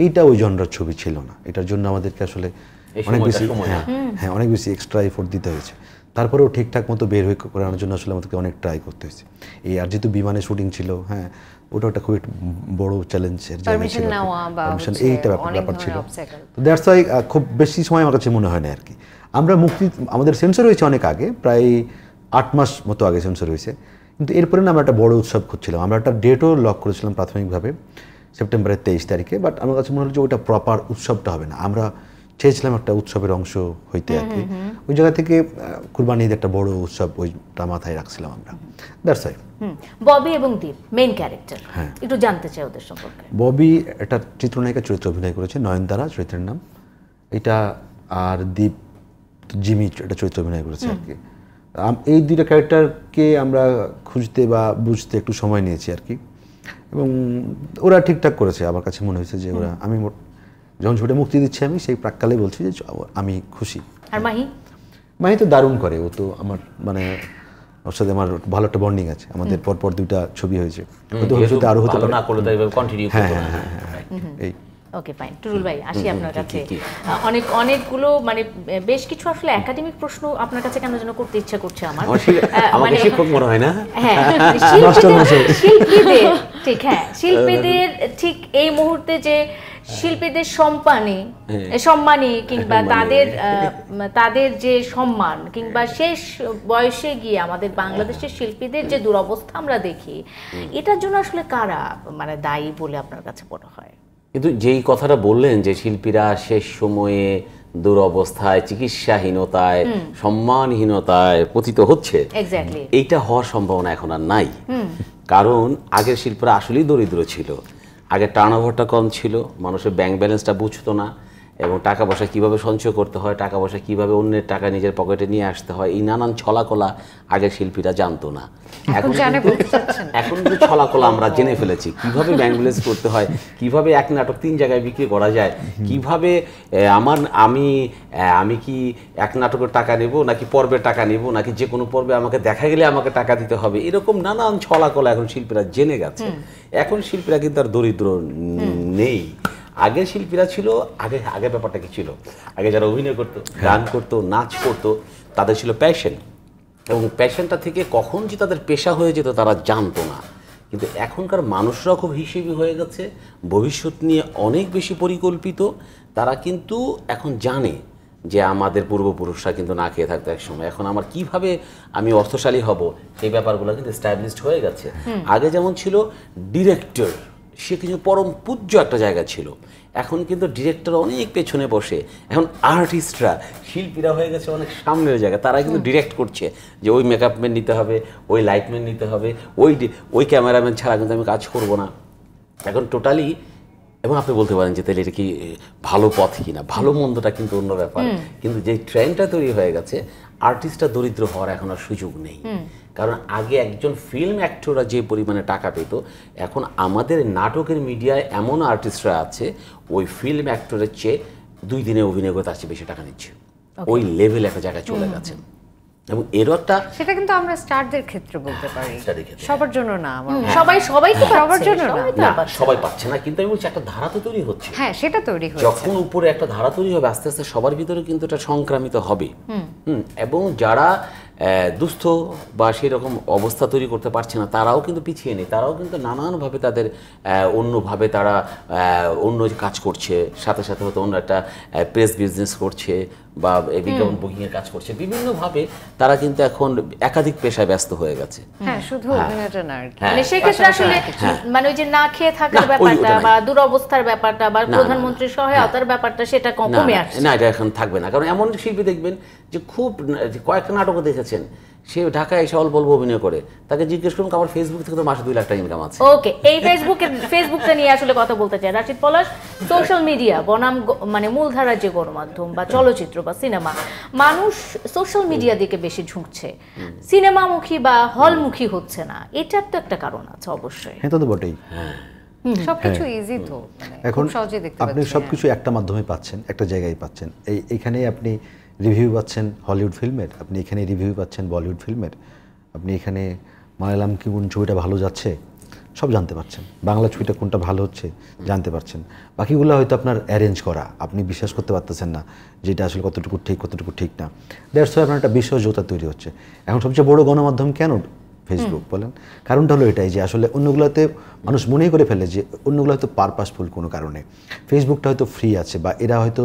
[SPEAKER 2] এইটা ওই জনরার ছবি ছিল না। এটার জন্য আমাদেরকে আসলে অনেক বেশি অনেক বেশি এক্সট্রা এফোর্ট দিতে হয়েছে। তারপরেও ঠিকঠাক মতো বের হয়ে করানোর জন্য আসলে আমাদেরকে অনেক ট্রাই করতে হয়েছে। এই আর যেহেতু বিমানে শুটিং ছিল, ওটা একটা খুব বড় চ্যালেঞ্জের জায়গা ছিল, এইটা ব্যাপার ছিল। তো দ্যাটস ওয়াই খুব বেশি সময় আমার কাছে মনে হয় না আর কি। আমরা আমাদের সেন্সর হয়েছে অনেক আগে, প্রায় 8 মাস মতো আগে সেন্সর হয়েছে, কিন্তু এরপরে না আমরা একটা বড় উৎসব খুঁজছিলাম। আমরা একটা ডেটও লক করেছিলাম প্রাথমিকভাবে, সেপ্টেম্বরের 23 তারিখে। বাট আমার কাছে মনে হলো যে ওটা প্রপার উৎসবটা হবে না, আমরা চেয়েছিলাম একটা উৎসবের অংশ হইতে আর কি। ওই জায়গা থেকে কুরবানি ঈদ একটা বড় উৎসব, ওইটা মাথায় রাখছিলাম আমরা। That's why.
[SPEAKER 1] ববি এবং দীপ মেইন ক্যারেক্টার, একটু জানতে চাই ওদের সম্পর্কে।
[SPEAKER 2] ববি একটা চিত্রনায়িকা চরিত্রে অভিনয় করেছে, নয়নতারা চরিত্রের নাম এটা, আর দীপ জিমি একটা চরিত্রে অভিনয় করেছে আর কি। এই 2টা ক্যারেক্টারকে আমরা খুঁজতে বা বুঝতে একটু সময় নিয়েছি আর কি, এবং ওরা ঠিকঠাক করেছে। আমার কাছে মনে হয়েছে যে আমি যখন ছবিটা মুক্তি দিচ্ছি আমি সেই প্রাককালে বলছি যে আমি খুশি।
[SPEAKER 1] আর মাহি
[SPEAKER 2] তো দারুণ করে, ও তো আমার মানে ওর সাথে আমার ভালো একটা বন্ডিং আছে, আমাদের পরপর 2টা ছবি হয়েছে, ভবিষ্যতে আরো হতে পারে। এই
[SPEAKER 1] ওকে, ফাইন। টুরুল ভাই, আসি আপনার কাছে। অনেকগুলো মানে বেশ কিছু আসলে একাডেমিক প্রশ্ন আপনার কাছে কেন যেন করতে ইচ্ছা করছে আমার।
[SPEAKER 3] মানে শিক্ষক মনে হয় না?
[SPEAKER 1] হ্যাঁ, শিল্পীদের ঠিক এই মুহূর্তে যে শিল্পীদের সম্মানী কিংবা তাদের যে সম্মান, কিংবা শেষ বয়সে গিয়ে আমাদের বাংলাদেশের শিল্পীদের যে দুরবস্থা আমরা দেখি, এটার জন্য আসলে কারা মানে দায়ী বলে আপনার কাছে মনে হয়?
[SPEAKER 3] কিন্তু যেই কথাটা বললেন যে শিল্পীরা শেষ সময়ে দুরবস্থায়, চিকিৎসাহীনতায়, সম্মানহীনতায় পতিত হচ্ছে, এইটা হওয়ার সম্ভাবনা এখন আর নাই। কারণ আগের শিল্পীরা আসলেই দরিদ্র ছিল, আগে টার্নওভারটা কম ছিল, মানুষের ব্যাংক ব্যালেন্সটা বুঝতো না, এবং টাকা পয়সা কীভাবে সঞ্চয় করতে হয়, টাকা পয়সা কীভাবে অন্যের টাকা নিজের পকেটে নিয়ে আসতে হয়, এই নানান ছলাকলা আগের শিল্পীরা জানতো না। এখন কিন্তু ছলাকলা আমরা জেনে ফেলেছি, কিভাবে ব্যাংক করতে হয়, কিভাবে এক নাটক 3 জায়গায় বিক্রি করা যায়, কিভাবে আমি কি এক নাটকের টাকা নেব নাকি পর্বের টাকা নেব, নাকি যে কোনো পর্বে আমাকে দেখা গেলে আমাকে টাকা দিতে হবে, এরকম নানান ছলাকলা এখন শিল্পীরা জেনে গেছে। এখন শিল্পীরা কিন্তু আর দরিদ্র নেই। আগের শিল্পীরা ছিল, আগে ব্যাপারটা কি ছিল, আগে যারা অভিনয় করতো, গান করতো, নাচ করতো, তাদের ছিল প্যাশন, এবং প্যাশনটা থেকে কখন যে তাদের পেশা হয়ে যেত তারা জানতো না। কিন্তু এখনকার মানুষরাও খুব হিসেবি হয়ে গেছে, ভবিষ্যৎ নিয়ে অনেক বেশি পরিকল্পিত। তারা কিন্তু এখন জানে যে আমাদের পূর্বপুরুষরা কিন্তু না খেয়ে থাকতো এক সময়, এখন আমার কিভাবে আমি অর্থশালী হব, সেই ব্যাপারগুলো কিন্তু এস্টাবলিশড হয়ে গেছে। আগে যেমন ছিল ডিরেক্টর, সে কিছু পরম পূজ্য একটা জায়গা ছিল, এখন কিন্তু ডিরেক্টর অনেক পেছনে বসে, এখন আর্টিস্টরা, শিল্পীরা হয়ে গেছে অনেক সামনের জায়গা, তারা কিন্তু ডিরেক্ট করছে যে ওই মেকআপম্যান নিতে হবে, ওই লাইটম্যান নিতে হবে, ওই ক্যামেরাম্যান ছাড়া কিন্তু আমি কাজ করব না। এখন টোটালি, এবং আপনি বলতে পারেন যে তাহলে এটা কি ভালো পথ কিনা, ভালো মন্দটা কিন্তু অন্য ব্যাপার, কিন্তু যে ট্রেন্ডটা তৈরি হয়ে গেছে, আর্টিস্টরা দরিদ্র হওয়ার এখন আর সুযোগ নেই। কারণ আগে একজন ফিল্ম অ্যাক্টররা যে পরিমাণে টাকা পেত, এখন আমাদের নাটকের মিডিয়ায় এমন আর্টিস্টরা আছে ওই ফিল্ম অ্যাক্টরের চেয়ে 2 দিনে অভিনয় করে তার চেয়ে বেশি টাকা নিচ্ছে, ওই লেভেল একটা জায়গায় চলে গেছে। এবং এরও একটা,
[SPEAKER 4] সেটা কিন্তু আমরা স্টারদের ক্ষেত্রে বলতে পারি, সবার জন্য না,
[SPEAKER 1] সবাই তো
[SPEAKER 4] সবার জন্য
[SPEAKER 3] না, সবাই পাচ্ছে না, কিন্তু আমি বলছি একটা ধারা তো তৈরি হচ্ছে।
[SPEAKER 4] হ্যাঁ, সেটা তৈরি হচ্ছে,
[SPEAKER 3] যখন উপরে একটা ধারা তৈরি হবে আস্তে আস্তে সবার ভিতরে কিন্তু এটা সংক্রামিত হবে। এবং যারা দুস্থ বা সেরকম অবস্থা তৈরি করতে পারছে না, তারাও কিন্তু পিছিয়ে নেই, তারাও কিন্তু নানানভাবে তাদের অন্যভাবে তারা অন্য কাজ করছে, সাথে সাথে হয়তো অন্য একটা প্রেস বিজনেস করছে বা বিজ্ঞাপন বুকিংয়ের কাজ করছে, বিভিন্নভাবে তারা কিন্তু এখন একাধিক পেশায় ব্যস্ত হয়ে গেছে।
[SPEAKER 4] হ্যাঁ, শুধু অভিনয়টা না,
[SPEAKER 1] মানে সেক্ষেত্রে আসলে মানে ওই যে না খেয়ে থাকার ব্যাপারটা বা দুরবস্থার ব্যাপারটা বা প্রধানমন্ত্রীর সহায়তার ব্যাপারটা সেটা কমে আসছে
[SPEAKER 3] না, এটা এখন থাকবে না। কারণ এমন শিল্পী দেখবেন যে খুব কয়েকটা নাটকও দেখেছেন, সে ঢাকায় এসে অল্প অভিনয় করে, তাকে জিজ্ঞেস করুন আমার ফেসবুক থেকে তো মাসে 2 লাখ টাকা ইনকাম আছে।
[SPEAKER 1] ওকে, এই ফেসবুকটা নিয়ে আসলে কথা বলতে চাই রাশিদ পলাশ। সোশ্যাল মিডিয়া বনাম মানে মূলধারার যে গণমাধ্যম বা চলচ্চিত্র বা সিনেমা, মানুষ সোশ্যাল মিডিয়া দিকে বেশি ঝুঁকছে, সিনেমামুখী বা হলমুখী হচ্ছে না, এটার তো একটা কারণ আছে অবশ্যই।
[SPEAKER 2] হ্যাঁ, তা তো বটেই।
[SPEAKER 4] সবকিছু ইজি তো,
[SPEAKER 2] এখন আপনি সবকিছু একটা মাধ্যমে পাচ্ছেন, একটা জায়গায় পাচ্ছেন। এইখানে আপনি রিভিউ পাচ্ছেন হলিউড ফিল্মের, আপনি এখানে রিভিউ পাচ্ছেন বলিউড ফিল্মের, আপনি এখানে মালায়ালাম কি কোন ছবিটা ভালো যাচ্ছে সব জানতে পারছেন, বাংলা ছবিটা কোনটা ভালো হচ্ছে জানতে পারছেন। বাকিগুলো হয়তো আপনার অ্যারেঞ্জ করা, আপনি বিশ্বাস করতে পারতেছেন না যেটা আসলে কতটুকু ঠিক কতটুকু ঠিক না, দ্যাটস ওয়াই আপনার একটা বিশ্বাসযোগ্যতা তৈরি হচ্ছে। এখন সবচেয়ে বড় গণমাধ্যম কেন ফেসবুক বলেন? কারণটা হলো এটাই যে আসলে অন্যগুলোতে মানুষ মনেই করে ফেলে যে অন্যগুলো হয়তো পারপাসফুল কোনো কারণে, ফেসবুকটা হয়তো ফ্রি আছে বা এরা হয়তো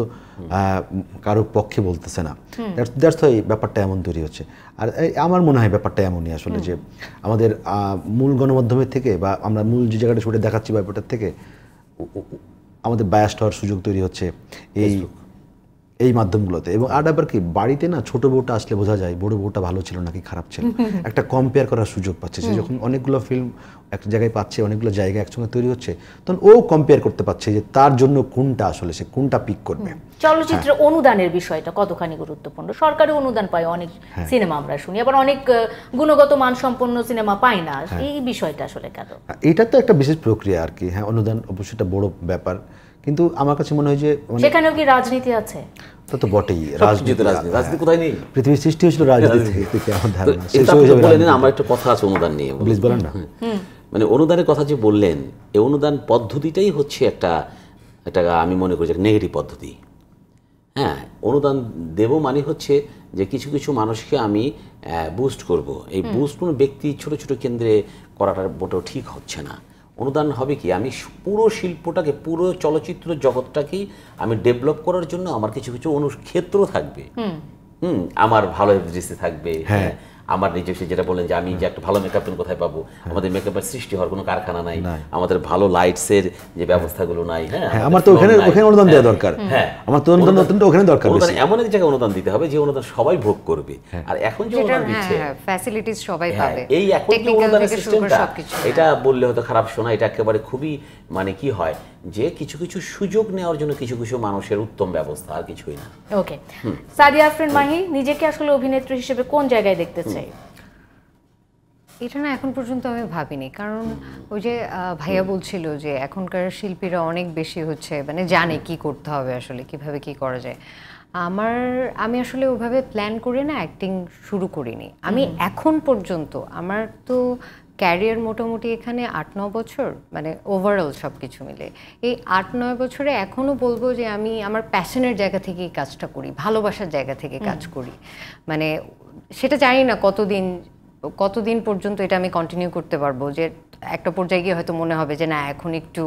[SPEAKER 2] কারো পক্ষে বলতেছে না, দ্যাটস ওয়াই ব্যাপারটা এমন তৈরি হচ্ছে। আর আমার মনে হয় ব্যাপারটা এমনই আসলে যে আমাদের মূল গণমাধ্যমের থেকে বা আমরা মূল যে জায়গাটা ছুটে দেখাচ্ছি ব্যাপারটার থেকে আমাদের বায়াসড হওয়ার সুযোগ তৈরি হচ্ছে এই মাধ্যমগুলোতে। এবং আর ব্যাপার কি, বাড়িতে না ছোট বউটা আসলে বোঝা যায় বড় বউটা ভালো ছিল নাকি খারাপ ছিল, একটা কম্পেয়ার করার সুযোগ পাচ্ছে সে। যখন অনেকগুলো ফিল্ম একটা জায়গায় পাচ্ছে, অনেকগুলো জায়গায় একসঙ্গে তৈরি হচ্ছে, তখন ও কম্পেয়ার করতে পারছে যে তার জন্য কোনটা আসলে সে কোনটা পিক করবে।
[SPEAKER 1] চলচ্চিত্র অনুদানের বিষয়টা কতখানি গুরুত্বপূর্ণ? সরকারি অনুদান পায় অনেক সিনেমা আমরা শুনি, আবার অনেক গুণগত মানসম্পন্ন সিনেমা পায় না, এই বিষয়টা আসলে কেন?
[SPEAKER 2] এটা তো একটা বিশেষ প্রক্রিয়া আর কি। হ্যাঁ, অনুদান অবশ্যই একটা বড় ব্যাপার, কিন্তু আমার কাছে মনে হয় যে
[SPEAKER 1] সেখানেও কি রাজনীতি আছে?
[SPEAKER 2] তা তো বটেই,
[SPEAKER 3] রাজনীতি কোথায় নেই,
[SPEAKER 2] পৃথিবীর সৃষ্টি হয়েছিল রাজনীতি থেকে আমার ধারণা।
[SPEAKER 3] আমার একটা কথা আছে অনুদান নিয়ে,
[SPEAKER 2] প্লিজ বলেন না।
[SPEAKER 3] মানে অনুদানের কথা যে বললেন, এই অনুদান পদ্ধতিটাই হচ্ছে একটা আমি মনে করি যে নেগেটিভ পদ্ধতি। হ্যাঁ, অনুদান দেব মানে হচ্ছে যে কিছু কিছু মানুষকে আমি বুস্ট করব, এই বুস্ট কোনো ব্যক্তি ছোট ছোট কেন্দ্রে করাটা মোটেও ঠিক হচ্ছে না। অনুদান হবে কি, আমি পুরো শিল্পটাকে, পুরো চলচ্চিত্র জগৎটাকেই আমি ডেভেলপ করার জন্য আমার কিছু কিছু ক্ষেত্র থাকবে। আমার ভালো দৃষ্টি থাকবে, হ্যাঁ, আমার নিজস্ব যেটা বলেন যে আমি যে একটা ভালো মেকআপ কোথায় পাবো, আমাদের মেকআপের সৃষ্টি হওয়ার কোনো কারখানা নাই, আমাদের ভালো লাইটসের যে ব্যবস্থাগুলো নাই। হ্যাঁ,
[SPEAKER 2] আমার তো ওখানে অনুদান দেওয়া দরকার। হ্যাঁ, আমার তো অনুদান ওখানে দরকার,
[SPEAKER 3] এমন এক জায়গায় অনুদান দিতে হবে যে অনুদান সবাই ভোগ করবে। আর এখন যে অনুদান দিচ্ছে
[SPEAKER 4] ফ্যাসিলিটিস সবাই পাবে,
[SPEAKER 3] এই এখন যে অনুদানের সিস্টেমটা, এটা বললে হয়তো খারাপ শোনা, এটা একেবারে খুবই মানে কি হয় যে কিছু কিছু সুযোগ নেওয়ার জন্য কিছু কিছু মানুষের উত্তম ব্যবস্থা, আর কিছুই না।
[SPEAKER 1] ওকে, সাদিয়া আফরিন মাহি নিজেকে আসলে অভিনেত্রী হিসেবে কোন জায়গায় দেখতে চাই?
[SPEAKER 4] এটা না এখন পর্যন্ত আমি ভাবিনি, কারণ ওই যে ভাইয়া বলছিল যে এখনকার শিল্পীরা অনেক বেশি হচ্ছে মানে জানে কি করতে হবে, আসলে কিভাবে কি করা যায়। আমি আসলে ওইভাবে প্ল্যান করে না অ্যাক্টিং শুরু করিনি আমি এখন পর্যন্ত। আমার তো ক্যারিয়ার মোটামুটি এখানে 8-9 বছর, মানে ওভারঅল সব কিছু মিলে এই 8-9 বছরে এখনও বলবো যে আমি আমার প্যাশনের জায়গা থেকে এই কাজটা করি, ভালোবাসার জায়গা থেকে কাজ করি। মানে সেটা জানি না কতদিন পর্যন্ত এটা আমি কন্টিনিউ করতে পারবো, যে একটা পর্যায়ে গিয়ে হয়তো মনে হবে যে না এখন একটু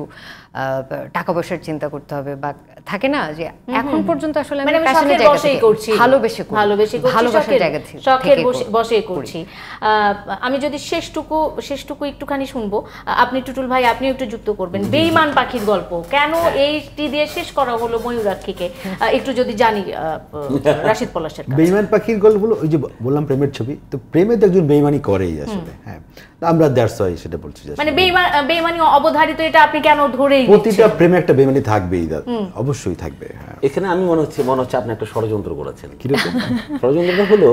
[SPEAKER 4] টাকা পয়সার চিন্তা করতে হবে, বা থাকে না যে এখন পর্যন্ত আসলে আমি প্যাশনের জায়গা থেকে ভালোবেসে ভালোবাসার জায়গা থেকে
[SPEAKER 1] শখের বসেই করছি। আমি যদি শেষটুকু একটুখানি শুনবো, আপনি টুটুল ভাই আপনি একটু যুক্ত করবেন। বেঈমান পাখির গল্প কেন এইটি দিয়ে শেষ করা হলো ময়ূরাক্ষীকে, একটু যদি জানি রাশিদ পলাশের কাছে।
[SPEAKER 2] বেঈমান পাখির গল্প হলো ওই যে বললাম প্রেমের ছবি, তো প্রেমে তো একজন বেঈমানি করেই আসলে। হ্যাঁ, আমরা দ্যাটস ওয়াই সেটা বলছি,
[SPEAKER 1] মানে বেঈমানি অবধারিত, এটা আপনি কেন ধরেই
[SPEAKER 2] প্রতিটা প্রেমে একটা বেঈমানি থাকবেই, অবশ্যই থাকবে।
[SPEAKER 3] এখানে আমি মনে হচ্ছে আপনি একটা ষড়যন্ত্র করেছেন। কিরকম ষড়যন্ত্রটা হলো,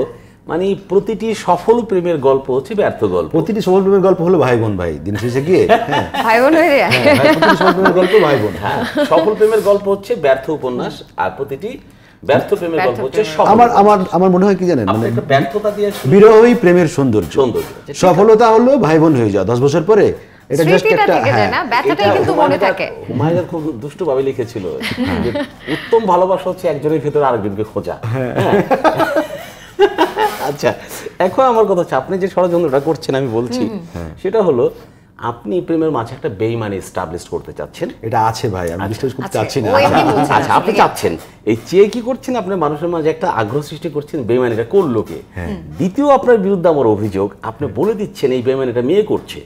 [SPEAKER 3] মানে প্রতিটি সফল প্রেমের গল্প হচ্ছে ব্যর্থ গল্প।
[SPEAKER 2] প্রতিটি সফল প্রেমের গল্প হলো ভাই বোন, ভাই দিন শেষে গিয়ে
[SPEAKER 4] ভাই বোন হয়ে যায়।
[SPEAKER 2] প্রতিটি সফল প্রেমের গল্প ভাই বোন।
[SPEAKER 3] হ্যাঁ, সফল প্রেমের গল্প হচ্ছে ব্যর্থ উপন্যাস, আর প্রতিটি ব্যর্থ প্রেমের গল্প হচ্ছে
[SPEAKER 2] আমার মনে হয় কি জানেন, মানে
[SPEAKER 3] একটা ব্যর্থতা দিয়ে
[SPEAKER 2] বিরহই প্রেমের সৌন্দর্য। সফলতা হলো ভাই বোন হয়ে যাওয়া 10 বছর পরে, এটা জাস্ট একটা
[SPEAKER 4] ব্যথাটাই কিন্তু মনে থাকে।
[SPEAKER 3] হুমায়ুন খুব দুষ্টু ভাবে লিখেছিল যে উত্তম ভালোবাসা হচ্ছে একজনের ভিতরে আরেকজনকে খোঁজা। আচ্ছা, এখন আমার কথা হচ্ছে আপনি যে ষড়যন্ত্রটা করছেন আমি বলছি সেটা হলো আপনি প্রেমের মাঝে একটা বেঈমানি এস্টাবলিশ করতে চাচ্ছেন।
[SPEAKER 2] এটা আছে ভাই, আমি বিশ্বাস করতে চাচ্ছি না।
[SPEAKER 3] আচ্ছা, আপনি চাচ্ছেন এই চেয়ে কি করছেন, আপনার মানুষের মাঝে একটা আগ্রহ সৃষ্টি করছেন বেঈমানিটা করলো কে। দ্বিতীয়, আপনার বিরুদ্ধে আমার অভিযোগ, আপনি বলে দিচ্ছেন এই বেঈমানিটা মেয়ে করছে।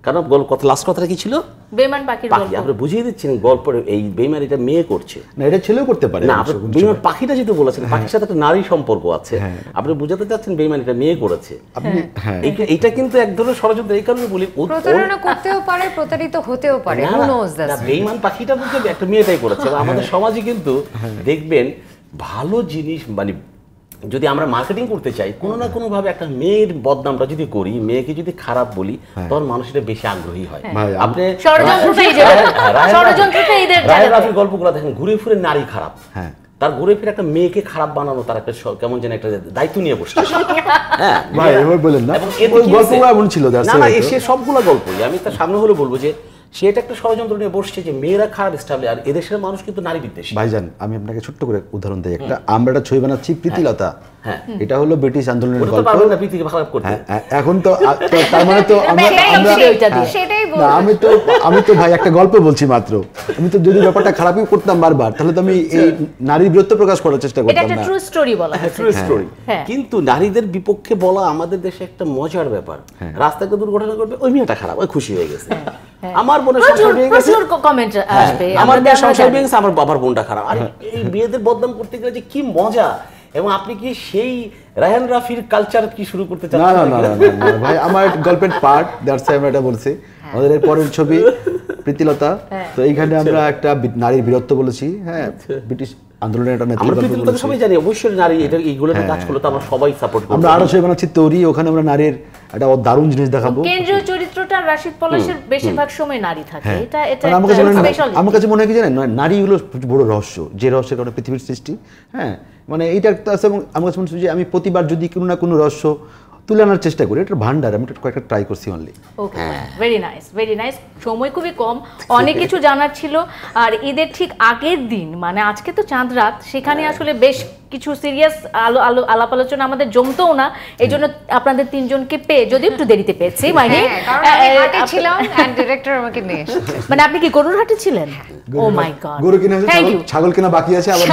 [SPEAKER 3] কারণ লাস্ট কথাটা কি ছিল?
[SPEAKER 1] বেঈমান পাখির গল্প।
[SPEAKER 3] আপনি বুঝিয়ে দিচ্ছেন গল্পের এই বেঈমানিটা মেয়ে করছে
[SPEAKER 2] না, এটা ছেলেও করতে পারে
[SPEAKER 3] না। আপনি বেঈমান পাখিটা যেটা বলেছেন, পাখির সাথে একটা নারী সম্পর্ক আছে, আপনি বুঝাতে চাচ্ছেন বেঈমানিটা মেয়ে করেছে। এটা কিন্তু এক ধরনের ষড়যন্ত্র। এই কারণে বলি
[SPEAKER 4] প্রতারণা করতেও পারে, প্রতারিত হতেও পারে।
[SPEAKER 3] বেঈমান পাখিটা বলতে একটা মেয়েটাই করেছে। আমাদের সমাজে কিন্তু দেখবেন ভালো জিনিস, মানে যদি আমরা মার্কেটিং করতে চাই কোনো না কোনো ভাবে একটা মেয়ের বদনামটা যদি করি, মেয়েকে যদি খারাপ বলি, তখন মানুষ এটা বেশি আগ্রহী হয়। আপনি রায় রাফির গল্পগুলো দেখেন, ঘুরে ফিরে নারী খারাপ, তার ঘুরে ফিরে একটা মেয়েকে খারাপ বানানো, তার একটা কেমন যেন একটা দায়িত্ব নিয়ে বসছে। হ্যাঁ
[SPEAKER 2] ভাই, এবার বলেন না ওই গল্পগুলো এমন ছিল।
[SPEAKER 3] না, এসে সবগুলো গল্পই আমি তার সামনে হলে বলবো যে সেটা একটা ষড়যন্ত্র নিয়ে বসছে যে মেয়েরা খারাপ স্টাবলি, আর এদেশের মানুষ কিন্তু নারী বিদ্বেষী।
[SPEAKER 2] ভাইজান, আমি আপনাকে ছোট্ট করে উদাহরণ দিই একটা। আমরা একটা ছবি বানাচ্ছি প্রীতিলতা, এটা হলো ব্রিটিশ আন্দোলনের গল্প। এখন তো তার মানে তো আমি তো ভাই একটা গল্প বলছি মাত্র। আমি তো যদি ব্যাপারটা খারাপই করতাম বারবার, তাহলে তো আমি এই নারীর বীরত্ব প্রকাশ করার চেষ্টা করতাম না।
[SPEAKER 1] ট্রু স্টোরি বলা,
[SPEAKER 3] ট্রু স্টোরি। কিন্তু নারীদের বিপক্ষে বলা আমাদের দেশে একটা মজার ব্যাপার। রাস্তায় দুর্ঘটনা ঘটবে, ওই মেয়েটা খারাপ, ওই খুশি হয়ে গেছে। আমার বোনের সংসার ভেঙে গেছে, কমেন্ট আসবে, আমার মেয়ের সংসার ভেঙে গেছে, আমার বাবার বোনটা খারাপ। আর এই মেয়েদের বদনাম করতে গেলে যে কি মজা। এবং আপনি কি সেই রায়হান রাফির কালচার কি শুরু করতে চান?
[SPEAKER 2] না না না ভাই, আমার গল্পের পার্ট, দ্যাটস আমি এটা বলছি। আমাদের এর পরের ছবি প্রীতিলতা, তো এইখানে আমরা একটা নারীর বীরত্ব বলেছি। হ্যাঁ, ব্রিটিশ আন্দোলনের একটা নেতৃত্ব
[SPEAKER 3] সবাই জানি, অবশ্যই নারী এটা এইগুলো কাজ করলে তো আমরা সবাই সাপোর্ট করি।
[SPEAKER 2] আমরা আরো ছবি বানাচ্ছি তৈরি, ওখানে আমরা নারীর একটা দারুণ জিনিস দেখাবো।
[SPEAKER 1] কেন্দ্রীয় চরিত্রটা রাশিদ পলাশের বেশিরভাগ সময় নারী থাকে। এটা
[SPEAKER 2] আমার কাছে মনে হয় কি জানেন, নারী হলো বড় রহস্য, যে রহস্যের কারণে পৃথিবীর সৃষ্টি। হ্যাঁ, মানে এইটা একটা আছে। এবং আমার কাছে মনে হচ্ছে যে আমি প্রতিবার যদি কোনো না কোনো রহস্য তুলে আনার চেষ্টা করি, এটা ভান্ডার, আমি কয়েকটা ট্রাই করছি অনলি।
[SPEAKER 1] ওকে, ভেরি নাইস, ভেরি নাইস। সময় খুবই কম, অনেক কিছু জানার ছিল। আর ঈদের ঠিক আগের দিন, মানে আজকে তো চাঁদ রাত, সেখানে আসলে বেশ কিছু সিরিয়াস আলাপ আলোচনা আমাদের জমতোও না। এই জন্য আপনাদের তিনজনকে পেয়ে, যদি একটু দেরিতে পেয়েছি, মানে মানে আপনি কি গরুর হাটে ছিলেন? ও মাই গড,
[SPEAKER 2] গরু কিনা আছে, ছাগল কিনা বাকি আছে, আবার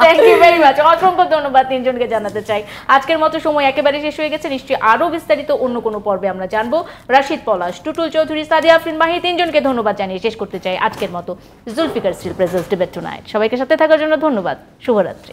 [SPEAKER 1] থ্যাংক ইউ ভেরি মাচ। অসংখ্য ধন্যবাদ তিনজনকে জানাতে চাই। আজকের মতো সময় একেবারে শেষ হয়ে গেছে। নিশ্চয়ই আরো বিস্তারিত অন্য কোনো পর্বে আমরা জানবো। রাশিদ পলাশ, টুটুল চৌধুরী, সাদিয়া আফরিন মাহি, তিনজনকে ধন্যবাদ জানিয়ে শেষ করতে চাই আজকের মতো Zulfiqar Steel presents debate tonight. সবাইকে সাথে থাকার জন্য ধন্যবাদ। শুভরাত্রি।